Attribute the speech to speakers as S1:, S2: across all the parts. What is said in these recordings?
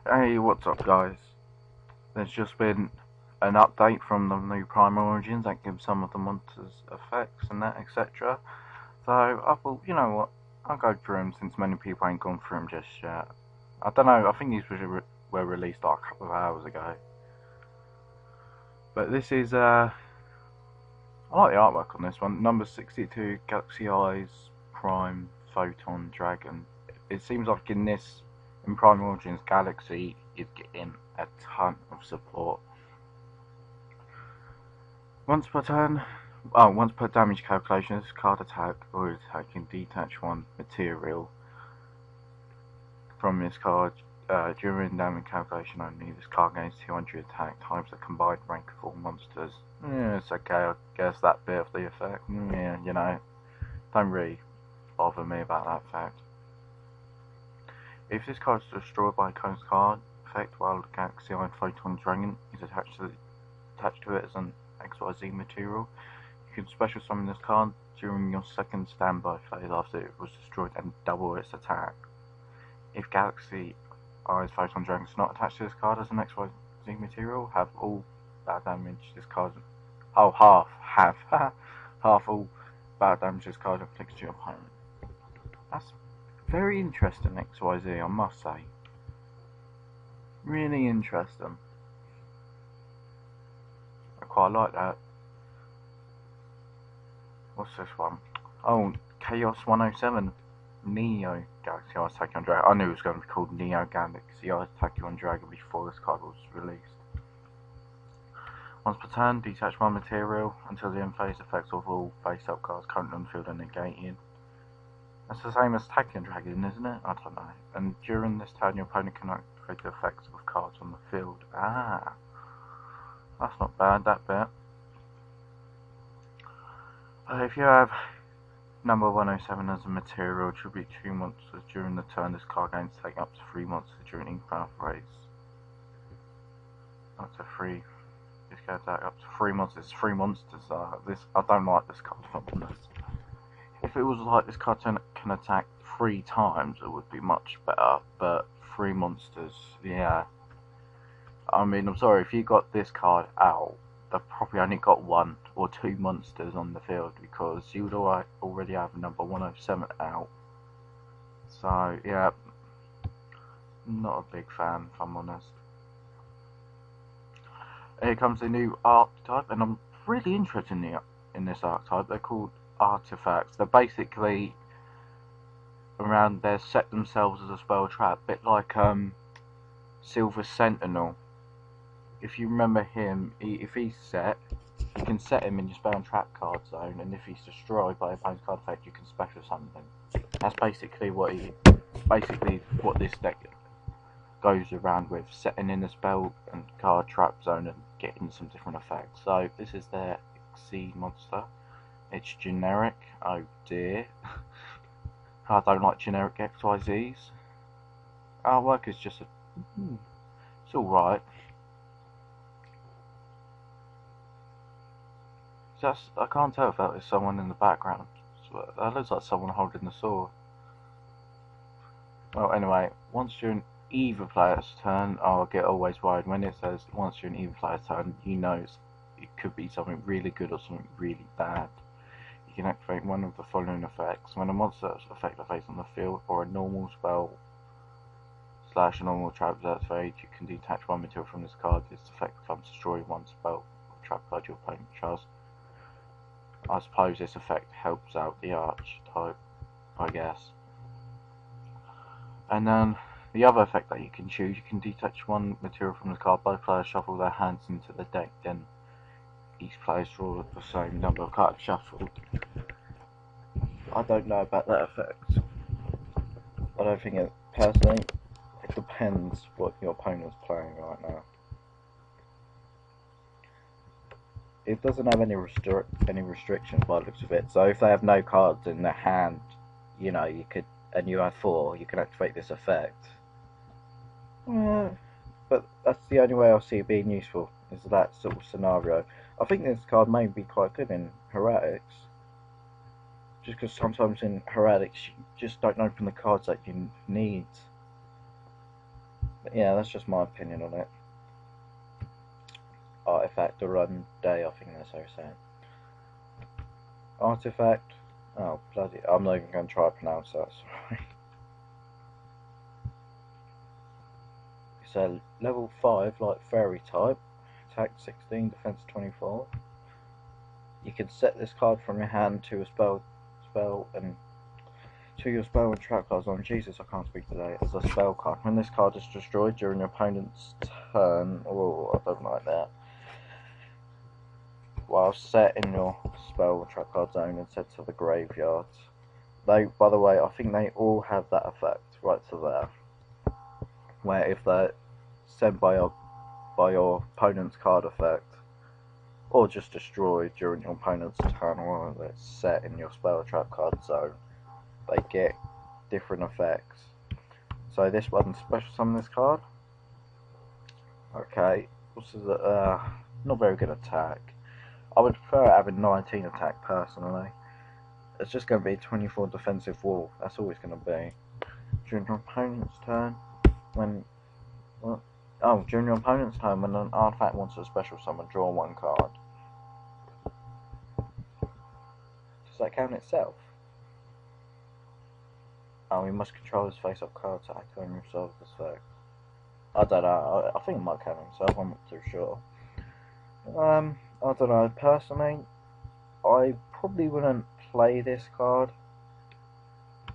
S1: Hey, what's up, guys? There's just been an update from the new Primal Origins that gives some of the monsters effects and that, etc. So I thought, you know what? I'll go through them since many people ain't gone through them just yet. I don't know. I think these were released like a couple of hours ago. But this is I like the artwork on this one. Number 62, Galaxy Eyes, Prime, Photon, Dragon. It seems like in Prime Origins, Galaxy is getting a ton of support. Once per turn, once per damage calculation, this card attack or attack can detach one material from this card. During damage calculation only, this card gains 200 attack times the combined rank of all monsters. Yeah, it's okay, I guess that bit of the effect. Yeah, you know, don't really bother me about that fact. If this card is destroyed by a opponent's card effect while the Galaxy Eye Photon Dragon is attached to it as an EpicZz material, you can special summon this card during your second standby phase after it was destroyed and double its attack. If Galaxy Eyes Photon Dragon is not attached to this card as an EpicZz material, have all bad damage this card. Oh, half all bad damage this card inflicts to your opponent. That's very interesting, XYZ, I must say. Really interesting. I quite like that. What's this one? Oh, Chaos 107. Neo Galaxy Eyes Tachyon Dragon. I knew it was going to be called Neo Galaxy Eyes Tachyon Dragon before this card was released. Once per turn, detach one material until the end phase effects of all face-up cards currently on the field are negated. That's the same as Tachyon Dragon, isn't it? I don't know. And during this turn, your opponent can activate the effects of cards on the field. Ah, that's not bad, that bit. If you have number 107 as a material, tribute 2 monsters during the turn, this card gains take up to 3 monsters during each path race. Up to 3. This goes up to 3 monsters. 3 monsters. I don't like this card. If it was like this card can attack 3 times, it would be much better. But 3 monsters, yeah. I mean, I'm sorry, if you got this card out, they've probably only got 1 or 2 monsters on the field because you would already have number 107 out. So, yeah, not a big fan, if I'm honest. Here comes the new archetype, and I'm really interested in this archetype. They're called artifacts. They're basically around there, set themselves as a spell trap, a bit like Silver Sentinel. If you remember him, if he's set, you can set him in your spell and trap card zone, and if he's destroyed by a opponent's card effect, you can special summon him. That's basically what this deck goes around with, setting in the spell and card trap zone and getting some different effects. So this is their EpicZz monster. It's generic. Oh dear. I don't like generic XYZs. Artwork is just it's alright. I can't tell if that is someone in the background. That looks like someone holding the sword. Well, anyway, once you're in either player's turn, I'll get always worried when it says once you're in either player's turn, you know it could be something really good or something really bad. You can activate one of the following effects. When a monster effect is faced on the field or a normal spell / a normal trap is activated, you can detach one material from this card. This effect becomes destroy one spell or trap card your opponent chose. I suppose this effect helps out the archetype, I guess. And then the other effect that you can choose, you can detach one material from the card. Both players shuffle their hands into the deck, then each player draws the same number of cards shuffled. I don't know about that effect. I don't think personally, it depends what your opponent's playing right now. It doesn't have any restrictions by the looks of it. So if they have no cards in their hand, you know, you could, and you have 4, you can activate this effect. But that's the only way I see it being useful, is that sort of scenario. I think this card may be quite good in Heretics. Just because sometimes in Heretics you just don't open the cards that you need. yeah, that's just my opinion on it. Artifact to run day, I think that's how you say it. Artifact. Oh, bloody. I'm not even going to try to pronounce that, sorry. It's a level 5, like fairy type. Attack 16, defense 24. You can set this card from your hand to a spell and to your spell and trap cards on. Jesus, I can't speak today. As a spell card. When this card is destroyed during your opponent's turn, oh, I don't like that. While set in your spell and trap card zone and set to the graveyard. They, by the way, I think they all have that effect right to there. Where if they're sent by your opponent's card effect, or just destroyed during your opponent's turn, or it's set in your spell or trap card zone, they get different effects. So this one, special summon this card. Okay, this is not very good attack. I would prefer having 19 attack personally. It's just going to be 24 defensive wall. That's all it's going to be. During your opponent's turn, when during your opponent's turn, when an artifact wants a special summon, draw one card. Does that count itself? Oh, you must control his face-up card to act on yourself this effect. I don't know. I think it might count himself. I'm not too sure. I don't know. Personally, I probably wouldn't play this card.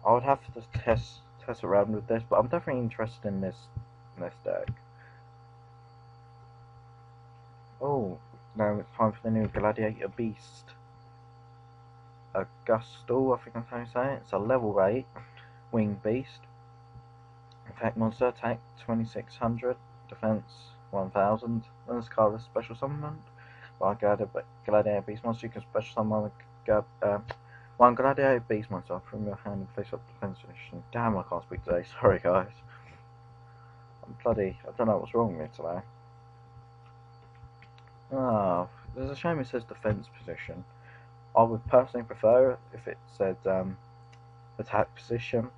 S1: I would have to test around with this, but I'm definitely interested in this deck. Oh, now it's time for the new Gladiator Beast. Augusto, I think that's how you say it. It's a level 8 winged beast. Effect monster, attack 2600, defense 1000. When this card is special summoned by Gladiator Beast monster, you can special summon one Gladiator Beast monster from your hand and face up defense position. Damn, I can't speak today. Sorry, guys. I don't know what's wrong with me today. Oh, there's a shame it says defense position. I would personally prefer if it said attack position,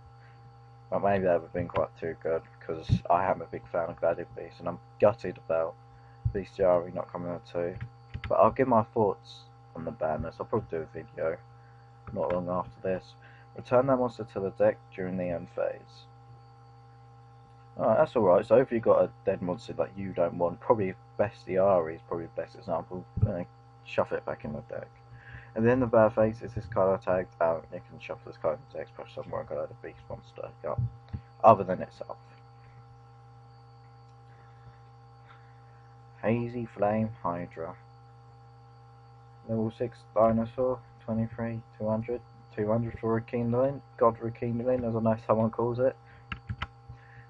S1: but maybe that would have been quite too good, because I am a big fan of Gladiator Beast and I'm gutted about Bestiary not coming out too. But I'll give my thoughts on the banners. I'll probably do a video not long after this. Return that monster to the deck during the end phase. Alright, that's alright. So if you've got a dead monster that you don't want, probably Bestiary is probably the best example, shuffle it back in the deck. At the end of the battle phase, is this card tagged out, you can shuffle this card into the deck, special somewhere and go the beast monster. Yeah. Other than itself. Hazy Flame Hydra. Level 6 dinosaur, 23, 200. 200 for rekindling, God rekindling, as I know someone calls it.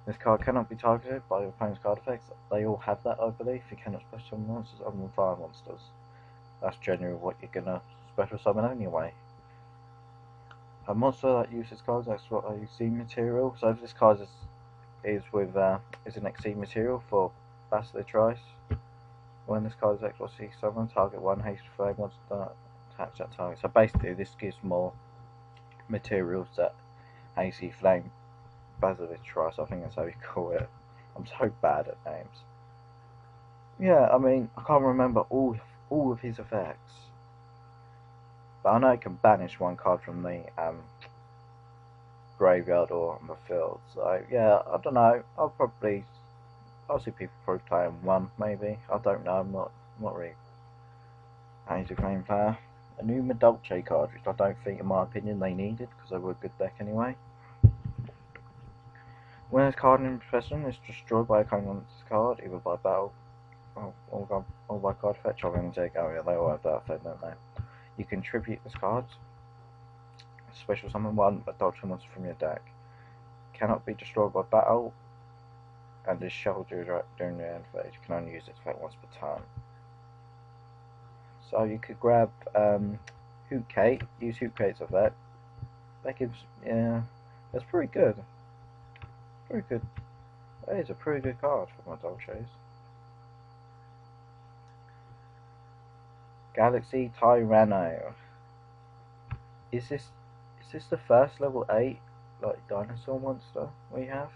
S1: This card cannot be targeted by your opponent's card effects. They all have that, I believe. You cannot special summon monsters other than fire monsters. That's generally what you're gonna special summon anyway. A monster that uses cards that's what I see material. So if this card is an exceed material for Basilitrice. When this card is explosive summon, target one hasty flame monster that attach that target. So basically this gives more materials that hasty flame Basilitrice, I think that's how you call it. I'm so bad at names. Yeah, I mean, I can't remember all of his effects. But I know it can banish one card from the graveyard or on the field. So yeah, I don't know. I'll see people probably playing one, maybe. I don't know. I'm not really a Hazy Flame player. A new Medulce card, which I don't think, in my opinion, they needed because they were a good deck anyway. When this card in possession is destroyed by a opponent's card, either by battle or by card fetch, or in take. Oh yeah, they all have that effect, don't they? You can tribute this card. Special summon one Medulce monster from your deck. Cannot be destroyed by battle, and is shuffled during the end phase. You can only use this effect once per turn. So you could grab Hootcate, use Hootcate's effect. That gives, yeah, that's pretty good. Pretty good. That is a pretty good card for my Medulces. Galaxy Tyranno. Is this the first level 8 like dinosaur monster we have?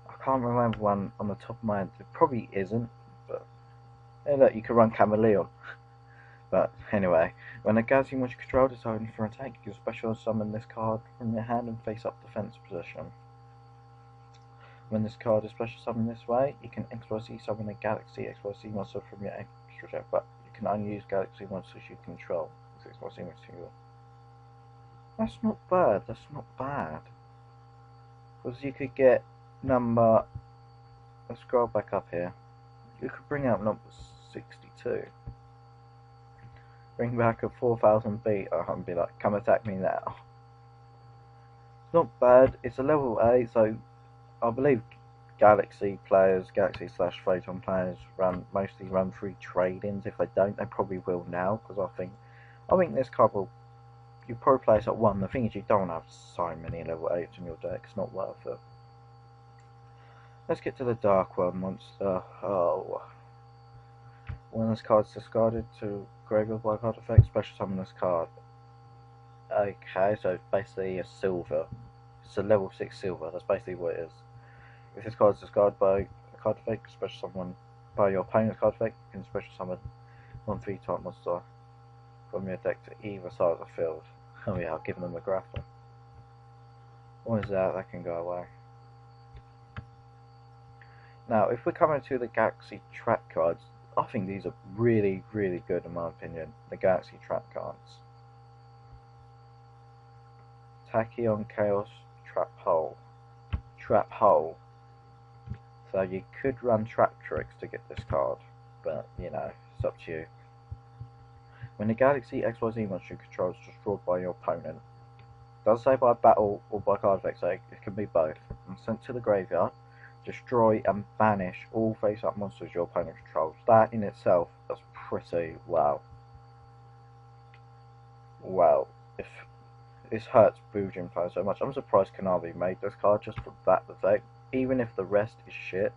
S1: I can't remember one on the top of my head. It probably isn't, but hey, look, you can run Chameleon. But anyway, when a galaxy wants you control is open for attack, you can special summon this card from your hand and face up defense position. When this card is special summoned this way, you can XYZ summon a Galaxy XYZ monster from your extra deck, but you can only use Galaxy monsters you control. XYZ monster. That's not bad, that's not bad. Because you could get number... Let's scroll back up here. You could bring out number 62. Bring back a 4000 beat and be like, come attack me now. It's not bad, it's a level 8, so I believe Galaxy players, Galaxy/Photon players mostly run through trade-ins. If they don't, they probably will now, because I think this card will, you probably play this at 1. The thing is, you don't have so many level 8s in your deck, it's not worth it. Let's get to the Dark World monster. Oh. When this card's discarded to graveyard by card effect, special summon this card. Okay, so it's basically a silver. It's a level 6 silver, that's basically what it is. If this card is discarded by a card effect, special summon by your opponent's card effect, you can special summon 1/3 type monster from your deck to either side of the field. Oh yeah, I'll give them a grapple. What is that? That can go away. Now, if we come into the Galaxy track cards, I think these are really, really good in my opinion. The Galaxy track cards. Tachyon Chaos Trap Hole. Trap Hole. So you could run Trap Tricks to get this card, but you know, it's up to you. When the Galaxy XYZ monster you control is destroyed by your opponent, it does say by battle or by card effect, so it can be both, and sent to the graveyard, destroy and banish all face-up monsters your opponent controls. That in itself is pretty wow. Wow. If this hurts Boojin players so much, I'm surprised Konami made this card just for that effect. Even if the rest is shit,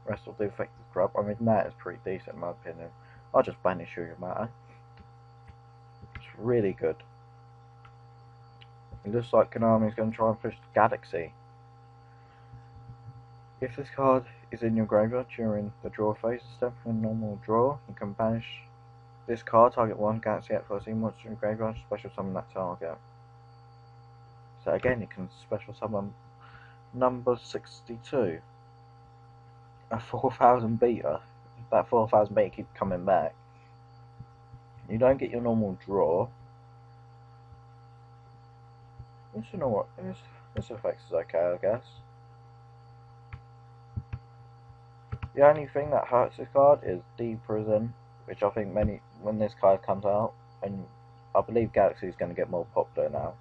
S1: the rest will do effective grub. I mean, that is pretty decent in my opinion. I'll just banish Sugar Matter. It's really good. It looks like Konami's going to try and push the Galaxy. If this card is in your graveyard during the draw phase, step from normal draw, you can banish this card, target one Galaxy XYZ monster in graveyard, special summon that target. So again, you can special summon number 62. A 4000 beater. That 4000 beater keeps coming back. You don't get your normal draw. This effect is okay, I guess. The only thing that hurts this card is devpro, which I think when this card comes out, and I believe Galaxy is going to get more popular now,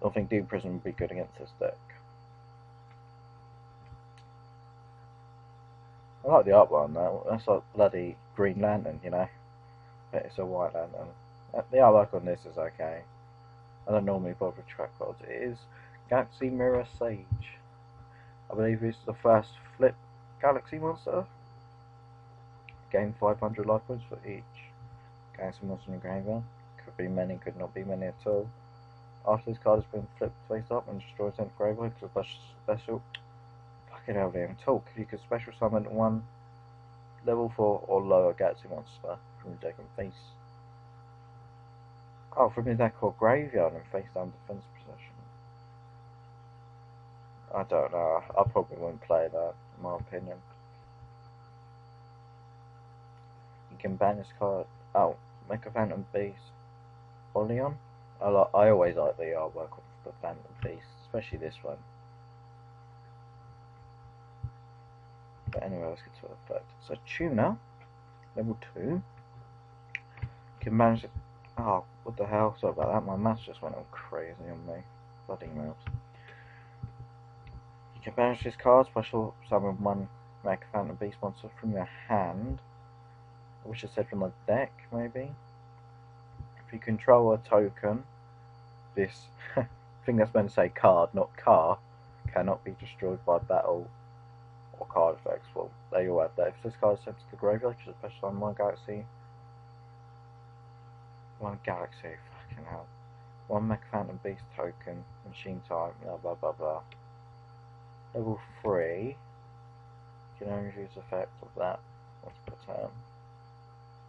S1: I think devpro would be good against this deck. I like the artwork on that. That's like bloody Green Lantern, you know. But it's a White Lantern. The artwork on this is okay. I don't normally bother with track cards. It is Galaxy Mirror Sage. I believe it's the first flip Galaxy monster. Gain 500 life points for each Galaxy monster in the graveyard. Could be many, could not be many at all. After this card has been flipped face up and destroyed sent graveyard, because it's special. Fucking hell, they even talk. You can special summon one level 4 or lower Galaxy monster from your deck and face. Oh, from your deck or graveyard and face down defense position. I don't know. I probably wouldn't play that, in my opinion. You can ban this card. Oh, make a Phantom Beast. Oleon. I always like the artwork of the Phantom Beast, especially this one. But anyway, let's get to the effect. So Tuna, level 2. You can manage it. Oh, what the hell? Sorry about that. My mouse just went all crazy on me. Bloody mouse. You can banish this card, special summon one Mega Phantom Beast monster from your hand. I wish I said from the deck, maybe. If you control a token, this thing that's meant to say card, not car, cannot be destroyed by battle or card effects. Well, they all have that. If this card is sent to the graveyard, just special summon one Galaxy. Fucking hell. One Mega Phantom Beast token, machine type, blah blah blah blah. Level 3, you can only use the effect of that once per turn.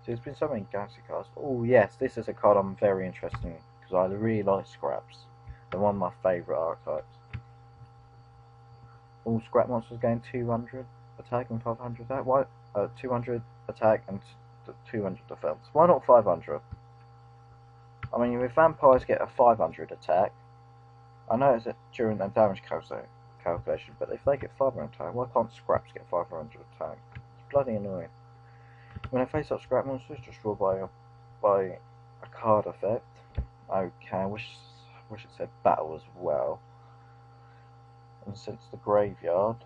S1: So there's been so many Galaxy cards. Oh yes, this is a card I'm very interested in, because I really like scraps. They're one of my favourite archetypes. All scrap monsters gain 200 attack and 500 attack. Why? 200 attack and 200 defense. Why not 500? I mean, if vampires get a 500 attack, I know it's during their damage calculation, but if they get 500 attack, why can't scraps get 500 attack? It's bloody annoying. When I face up scrap monsters, destroyed by a card effect. Okay, I wish it said battle as well. And since the graveyard,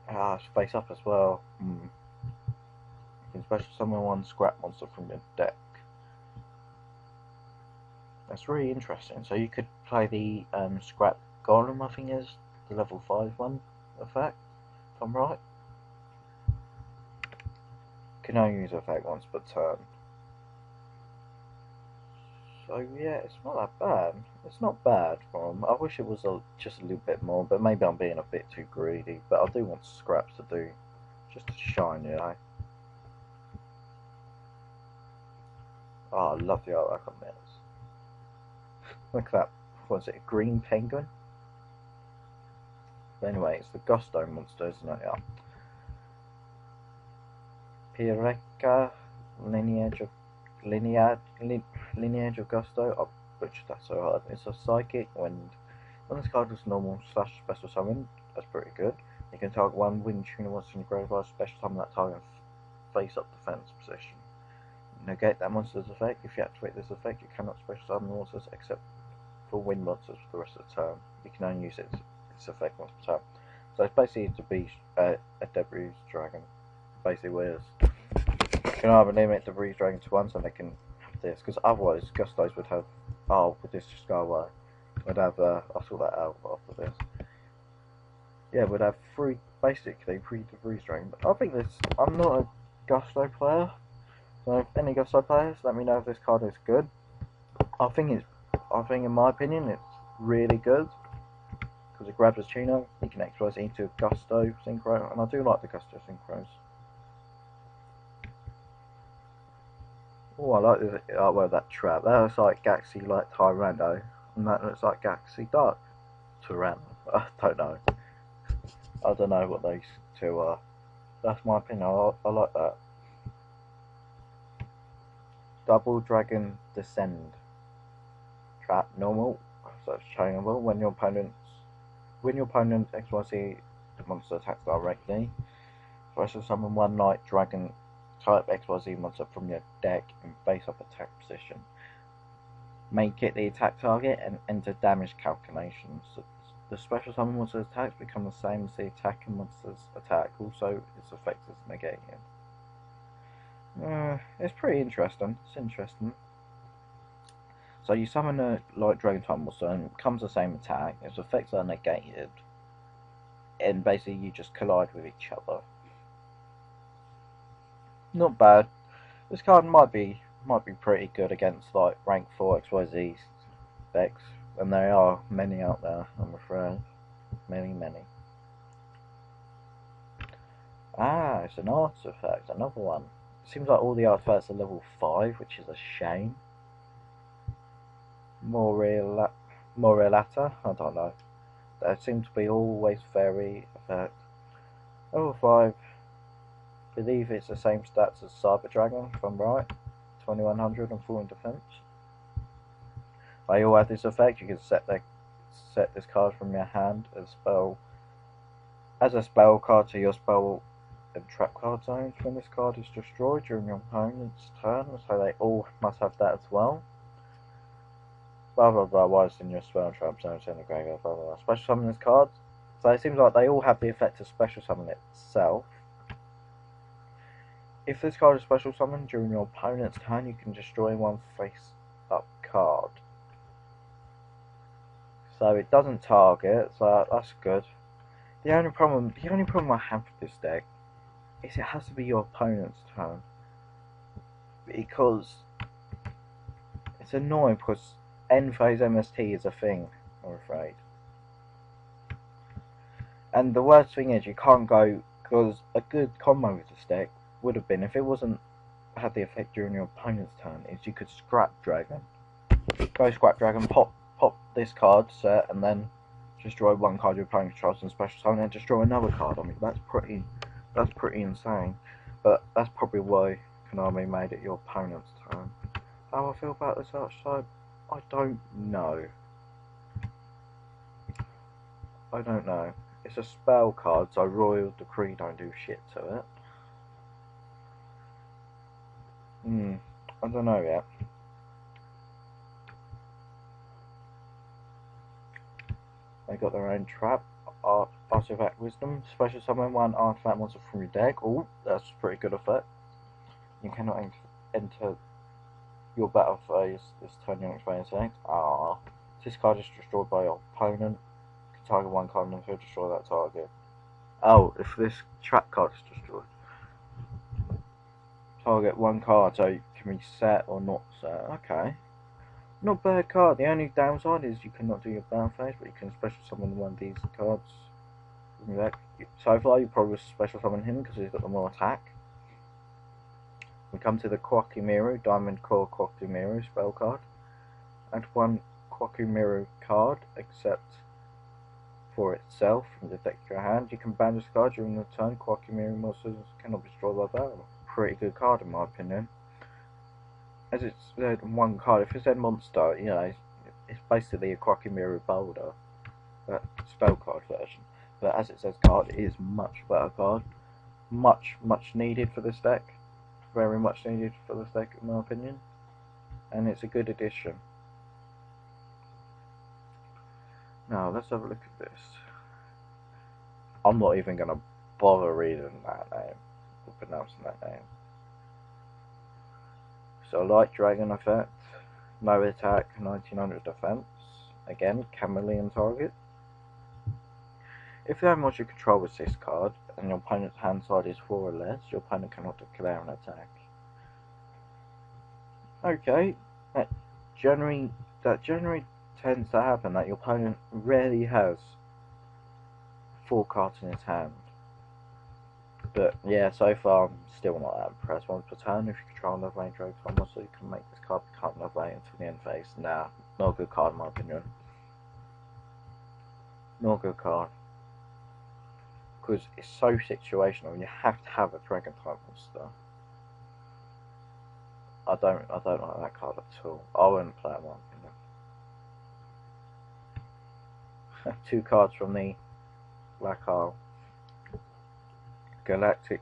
S1: it's face up as well. You can special summon one scrap monster from your deck. That's really interesting. So you could play the scrap golem, I think is the level 5 one effect, if I'm right. Can only use the effect once per turn. So yeah, it's not that bad. It's not bad for them. I wish it was just a little bit more, but maybe I'm being a bit too greedy. But I do want scraps to do, just to shine, you know. Oh, I love the artwork on this. Look at that. Was it a green penguin? But anyway, it's the Gusto monster, isn't it? Yeah. Pireka, lineage of Gusto. I butchered that so hard. It's a psychic. When this card is normal / special summon, that's pretty good. You can target one wind tuner once in your graveyard, special summon that target face up defense position. Negate that monster's effect. If you activate this effect, you cannot special summon monsters except for wind monsters for the rest of the turn. You can only use its effect once per turn. So it's basically to be a debris dragon. Basically, whereas you can either limit debris dragon to one, so they can have this, because otherwise Gustos would have. Oh, would this just go away? Would have. I'll sort that out after this. Yeah, we'd have basically three debris dragon. But I think this. I'm not a Gusto player, so if any Gusto players, let me know if this card is good. I think in my opinion, it's really good. Because it grabs a tuner, you can exploit it into a Gusto synchro, and I do like the Gusto synchros. Oh, I like this artwork of that trap. That looks like Galaxy like Tyrando, and that looks like Galaxy Dark Tyranno. I don't know. I don't know what those two are. That's my opinion. I like that. Double Dragon Descend. Trap normal, so it's chainable. When your opponent XYZ monster attacks directly, special summon one Night Dragon type XYZ monster from your deck in face up attack position. Make it the attack target and enter damage calculations. The special summon monster's attacks become the same as the attacking monster's attack. Also, its effect is negated. It's pretty interesting. It's interesting. So you summon a light dragon type monster and it becomes the same attack. Its effects are negated, and basically you just collide with each other. Not bad. This card might be pretty good against like rank 4 XYZ decks, and there are many out there, I'm afraid. Many. Ah, it's an artifact, another one. It seems like all the artifacts are level 5, which is a shame. Morelata, I don't know. They seem to be always very effect. Level 5. Believe it's the same stats as Cyber Dragon, if I'm right. 2100 and 4 in defense. They all have this effect. You can set this card from your hand as a spell card to your spell and trap card zones when this card is destroyed during your opponent's turn. So they all must have that as well. Blah blah blah. Why it's in your spell and trap zones in the graveyard? Blah blah blah. Special summon this card. So it seems like they all have the effect to special summon itself. If this card is special summoned during your opponent's turn, you can destroy one face-up card. So it doesn't target, so that's good. The only problem I have with this deck is it has to be your opponent's turn, because it's annoying because end phase MST is a thing, I'm afraid. And the worst thing is you can't go, because a good combo with this deck would have been, if it wasn't had the effect during your opponent's turn, is you could scrap dragon. Go scrap dragon, pop this card set, and then destroy one card your opponent controls and special summon, and destroy another card. I mean, that's pretty insane. But that's probably why Konami made it your opponent's turn. How I feel about this archetype, I don't know. It's a spell card, so Royal Decree don't do shit to it. I don't know yet. They got their own trap, artifact wisdom, special summon one artifact monster from your deck. Oh, that's a pretty good effect. You cannot enter your battle phase this turn your experience effect. This card is destroyed by your opponent. You can target one card and then destroy that target. Oh, if this trap card is destroyed. Target one card, so it can be set or not set. Okay. Not bad card. The only downside is you cannot do your battle phase, but you can special summon one of these cards from your deck. So far, you probably special summon him because he's got the more attack. We come to the Kwakumiru, Diamond Core Kwakumiru spell card. Add one Kwakumiru card, except for itself, from the deck to your hand. You can ban this card during the turn. Kwakumiru monsters cannot be destroyed by battle. Pretty good card in my opinion. As it's one card, if it's a monster, you know, it's basically a Kwakumiru Boulder, that spell card version. But as it says card, it is much better card. Much needed for this deck. Very much needed for this deck in my opinion. And it's a good addition. Now, let's have a look at this. I'm not even going to bother reading that name, or pronouncing that name. So, light dragon effect, no attack, 1900 defense. Again, chameleon target. If the animal you control is this card, and your opponent's hand side is 4 or less, your opponent cannot declare an attack. Okay, that generally tends to happen, that your opponent rarely has 4 cards in his hand. But yeah, so far I'm still not that impressed. Once per turn, if you control another range rogue combo, so you can make this card become another way until the end phase. Nah, not a good card in my opinion. Not a good card. Because it's so situational, you have to have a dragon type monster. I don't like that card at all. I wouldn't play it in my opinion. 2 cards from the Black Isle. Galactic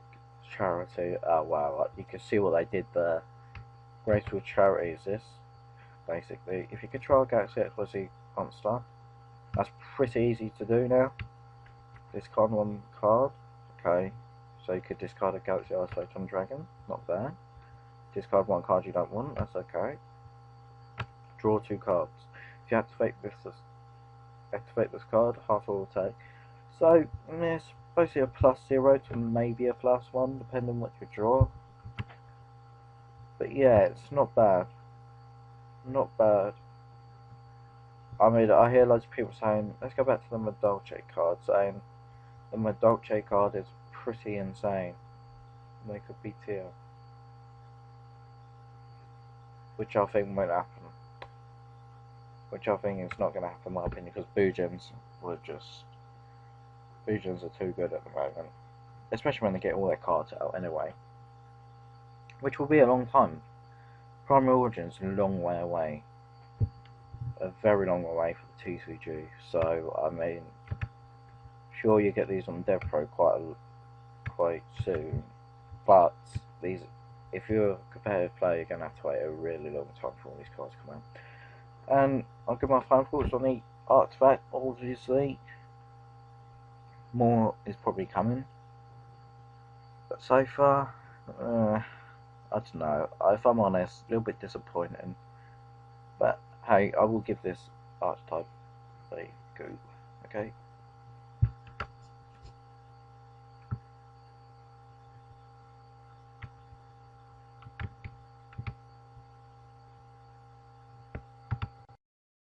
S1: Charity. Oh wow, you can see what they did there. Graceful Charity is this. Basically, if you control a Galaxy Explosive monster, that's pretty easy to do now. Discard 1 card. Okay, so you could discard a Galaxy Isolation Dragon. Not bad. Discard 1 card you don't want. That's okay. Draw 2 cards. If you activate this card, half will take. So it's basically a +0 to maybe a +1, depending on what you draw. But yeah, it's not bad. Not bad. I mean, I hear loads of people saying, let's go back to the Madolche card, saying the Madolche card is pretty insane. They could be tier. Which I think won't happen. Which I think is not going to happen in my opinion, because Boojins are too good at the moment. Especially when they get all their cards out anyway. Which will be a long time. Primal Origins is a long way away. A very long way away for the TCG. So, I mean, sure you get these on devpro quite soon. But these, if you're a competitive player, you're going to have to wait a really long time for all these cards to come out. And I'll give my final thoughts on the artifact. Obviously, more is probably coming. But so far, I don't know. If I'm honest, a little bit disappointing. But hey, I will give this archetype a go. Okay.